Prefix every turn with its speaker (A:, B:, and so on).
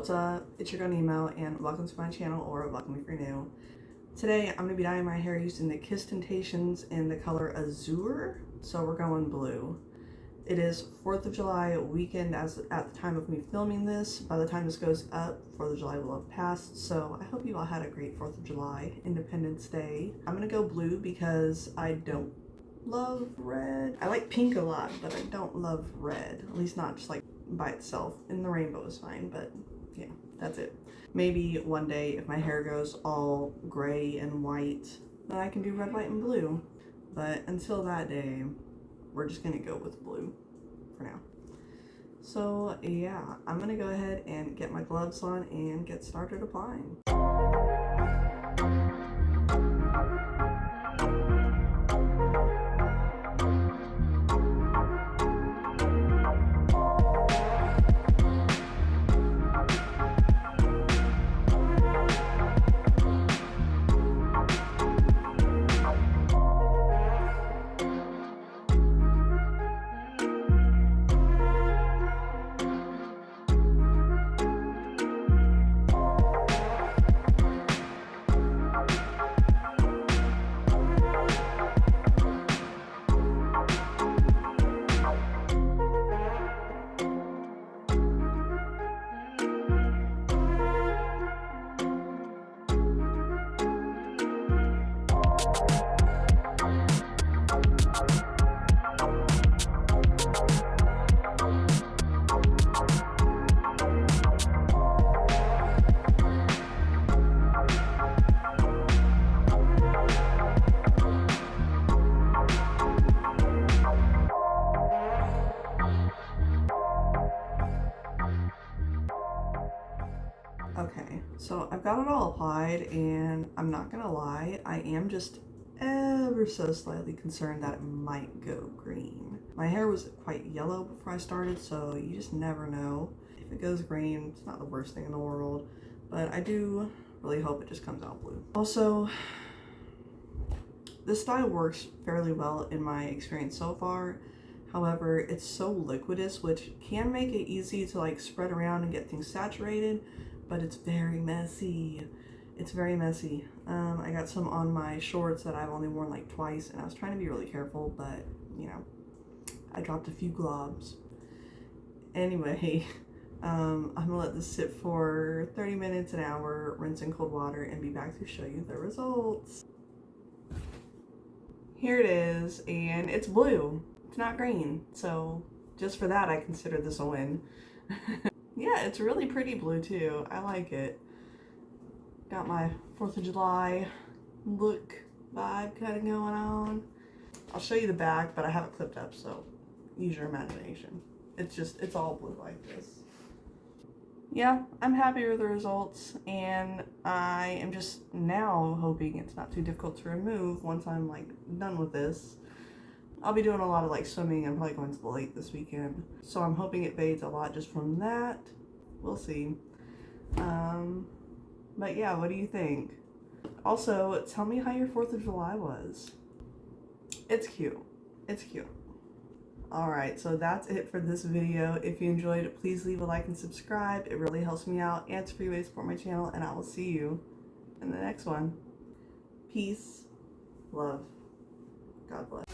A: What's up? It's your girl Nemo, and welcome to my channel, or welcome if you're new. Today I'm going to be dyeing my hair using the Tinations in the color Azure, so we're going blue. It is 4th of July weekend at the time of me filming this. By the time this goes up, 4th of July will have passed, so I hope you all had a great 4th of July, Independence Day. I'm going to go blue because I don't love red. I like pink a lot, but I don't love red, at least not just like by itself. And the rainbow is fine, but yeah, that's it. Maybe one day if my hair goes all gray and white, then I can do red, white, and blue. But until that day, we're just gonna go with blue for now. So yeah, I'm gonna go ahead and get my gloves on and get started applying. Okay, so I've got it all applied, and I'm not gonna lie, I am just ever so slightly concerned that it might go green. My hair was quite yellow before I started, so you just never know. If it goes green, it's not the worst thing in the world, but I do really hope it just comes out blue. Also, this dye works fairly well in my experience so far. However, it's so liquidous, which can make it easy to like spread around and get things saturated, but it's very messy. It's very messy. I got some on my shorts that I've only worn like twice, and I was trying to be really careful, but you know, I dropped a few globs. Anyway, I'm gonna let this sit for 30 minutes, an hour, rinse in cold water, and be back to show you the results. Here it is, and it's blue. It's not green, so just for that I consider this a win. Yeah, it's really pretty blue too. I like it. Got my 4th of July look vibe kind of going on. I'll show you the back, but I have it clipped up, so use your imagination. It's all blue like this. Yeah, I'm happy with the results, and I am just now hoping it's not too difficult to remove once I'm like done with this. I'll be doing a lot of like swimming. I'm probably going to the lake this weekend, so I'm hoping it fades a lot just from that. We'll see. But yeah, what do you think? Also, tell me how your 4th of July was. It's cute. It's cute. Alright, so that's it for this video. If you enjoyed it, please leave a like and subscribe. It really helps me out, and it's a free way to support my channel, and I will see you in the next one. Peace, love, God bless.